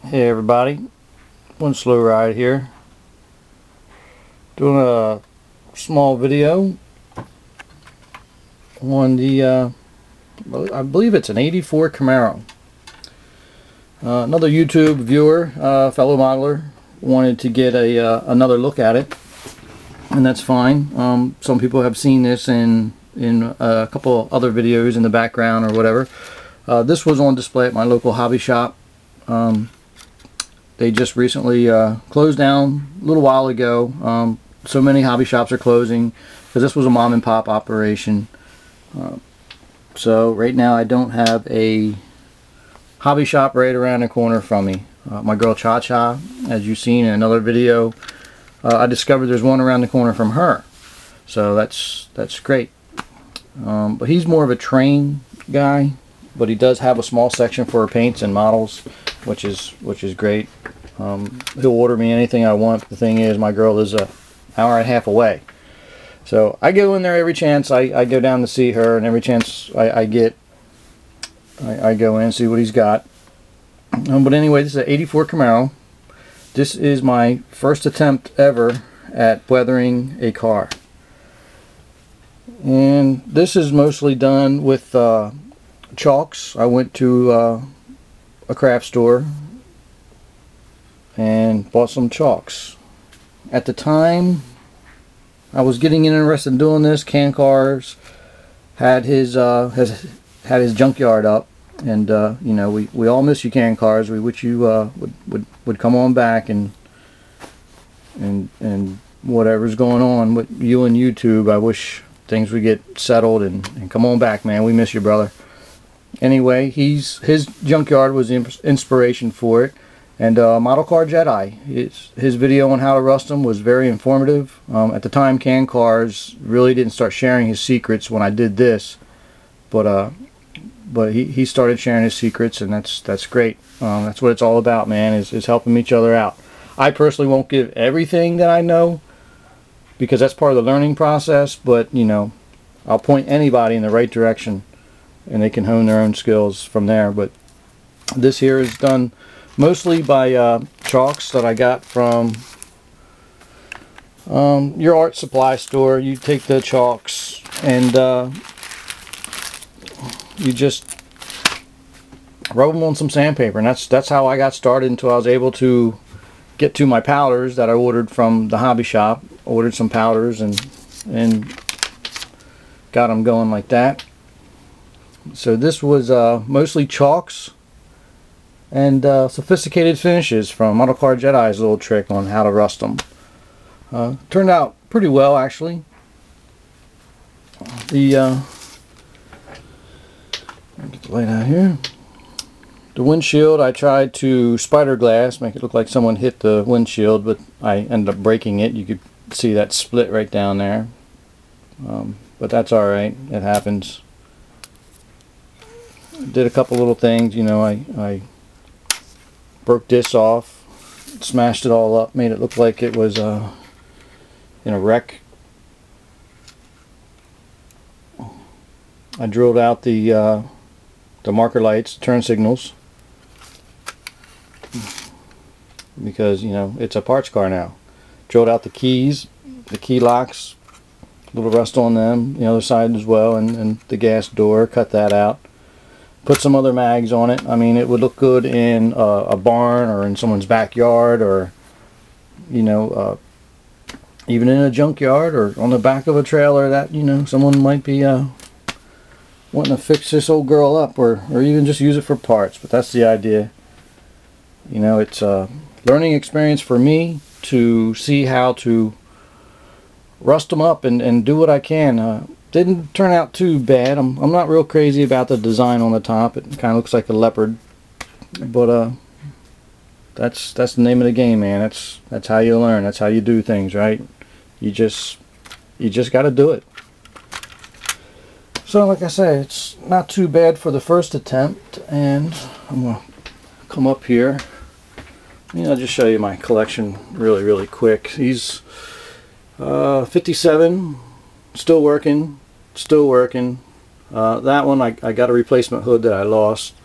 Hey everybody, one slow ride here. Doing a small video on the, I believe it's an '84 Camaro. Another YouTube viewer, fellow modeler, wanted to get another look at it, and that's fine. Some people have seen this in a couple other videos in the background or whatever. This was on display at my local hobby shop. They just recently closed down a little while ago. So many hobby shops are closing because this was a mom and pop operation. So right now I don't have a hobby shop right around the corner from me. My girl Cha Cha, as you've seen in another video, I discovered there's one around the corner from her. So that's great. But he's more of a train guy, but he does have a small section for paints and models, which is great. He'll order me anything I want. But the thing is, my girl is an hour and a half away, so I go in there every chance I go down to see her, and every chance I get, I go in and see what he's got. But anyway, this is an '84 Camaro. This is my first attempt ever at weathering a car, and this is mostly done with chalks. I went to a craft store and bought some chalks. At the time I was getting interested in doing this, Can Cars had his junkyard up, and you know, we all miss you, Can Cars. We wish you would come on back and whatever's going on with you and YouTube, I wish things would get settled and come on back, man. We miss you, brother. Anyway, his junkyard was the inspiration for it. And Model Car Jedi, his video on how to rust them was very informative. At the time, Can Cars really didn't start sharing his secrets when I did this, but he started sharing his secrets, and that's great. That's what it's all about, man, is helping each other out. I personally won't give everything that I know, because that's part of the learning process, but you know, I'll point anybody in the right direction, and they can hone their own skills from there. But this here is done mostly by chalks that I got from your art supply store. You take the chalks and you just rub them on some sandpaper, and that's how I got started until I was able to get to my powders that I ordered from the hobby shop. Ordered some powders and got them going like that. So this was mostly chalks and sophisticated finishes from Model Car Jedi's little trick on how to rust them. Turned out pretty well, actually. Get the light out here. The windshield, I tried to spider glass, make it look like someone hit the windshield, but I ended up breaking it. You could see that split right down there. But that's alright, it happens. Did a couple little things, you know, I broke this off, smashed it all up, made it look like it was in a wreck. I drilled out the marker lights, turn signals, because you know it's a parts car now. Drilled out the keys, the key locks, a little rust on them, the other side as well, and the gas door, cut that out. Put some other mags on it. I mean, it would look good in a barn or in someone's backyard, or you know, even in a junkyard or on the back of a trailer that, you know, someone might be wanting to fix this old girl up, or even just use it for parts. But that's the idea. You know, it's a learning experience for me to see how to rust them up and do what I can. Didn't turn out too bad. I'm not real crazy about the design on the top. It kind of looks like a leopard, but that's the name of the game, man. That's how you learn. That's how you do things, right? You just got to do it. So, like I say, it's not too bad for the first attempt, and I'm gonna come up here. I'll just show you my collection really quick. These 57. Still working. That one I got a replacement hood that I lost.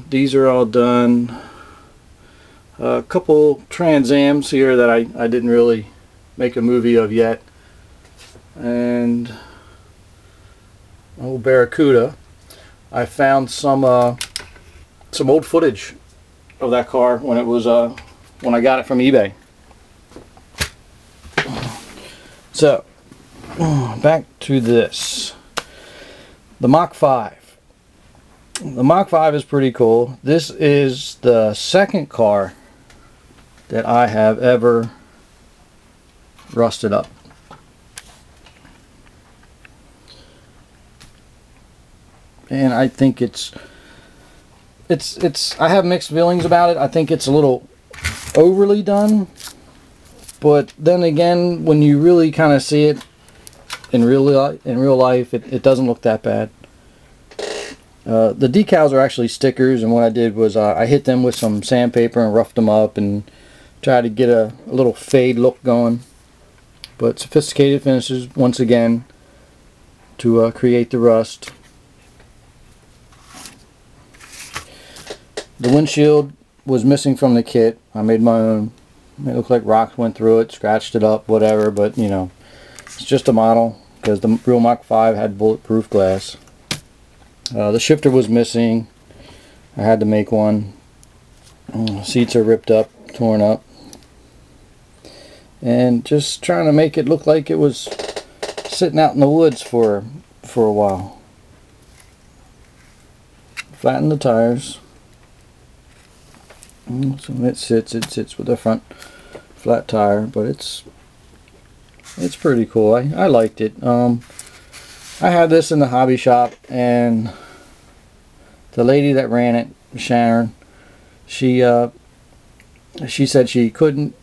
These are all done A couple Trans Ams here that I didn't really make a movie of yet, and old Barracuda. I found some old footage of that car when it was when I got it from eBay. So back to this, the Mach 5. The Mach 5 is pretty cool. This is the second car that I have ever rusted up. And I think it's I have mixed feelings about it. I think it's a little overly done, but then again, when you really kind of see it in real life, it doesn't look that bad. The decals are actually stickers, and what I did was I hit them with some sandpaper and roughed them up and tried to get a little fade look going. But sophisticated finishes once again to create the rust. The windshield was missing from the kit. I made my own. It looked like rocks went through it, scratched it up, whatever, but you know, it's just a model because the real Mach 5 had bulletproof glass. The shifter was missing. I had to make one. Seats are ripped up, torn up. And just trying to make it look like it was sitting out in the woods for a while. Flatten the tires. So it sits with the front flat tire, but it's pretty cool. I liked it. I had this in the hobby shop, and the lady that ran it, Sharon, she said she couldn't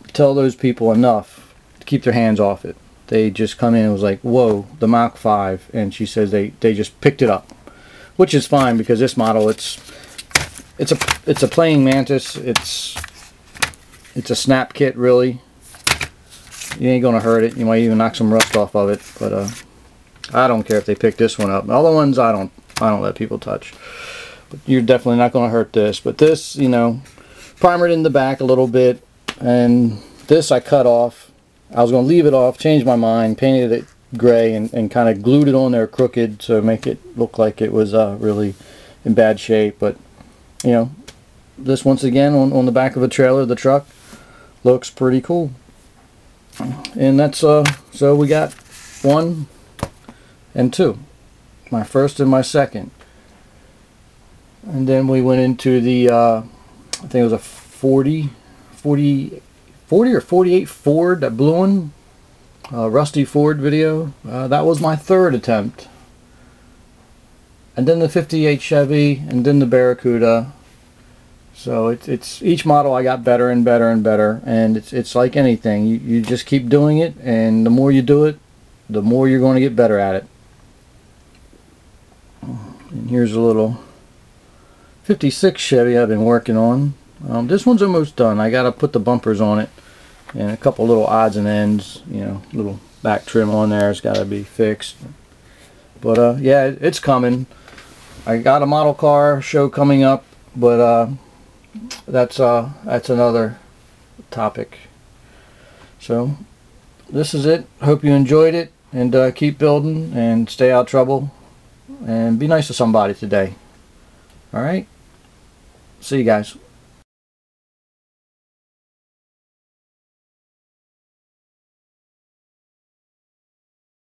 tell those people enough to keep their hands off it. They just come in and was like, whoa, the Mach 5, and she says they just picked it up, which is fine because this model it's a playing mantis. It's a snap kit, really. You ain't gonna hurt it. You might even knock some rust off of it, but I don't care if they pick this one up. All the ones I don't let people touch. But you're definitely not gonna hurt this. But this, you know, primered in the back a little bit, and this I cut off. I was gonna leave it off, changed my mind, painted it gray, and kind of glued it on there crooked to make it look like it was really in bad shape. But you know, this once again on the back of a trailer, the truck, looks pretty cool. And that's so we got 1 and 2, my first and my second. And then we went into the I think it was a 40 or 48 Ford, that blue one, Rusty Ford video. That was my third attempt. And then the 58 Chevy, and then the Barracuda. So it's each model I got better and better and better, and it's like anything. You just keep doing it, and the more you do it, the more you're going to get better at it. And here's a little 56 Chevy I've been working on. This one's almost done. I got to put the bumpers on it, and a couple little odds and ends, you know, little back trim on there. It's got to be fixed. But yeah, it's coming. I got a model car show coming up, but that's another topic. So this is it. Hope you enjoyed it, and keep building and stay out of trouble and be nice to somebody today. All right, see you guys.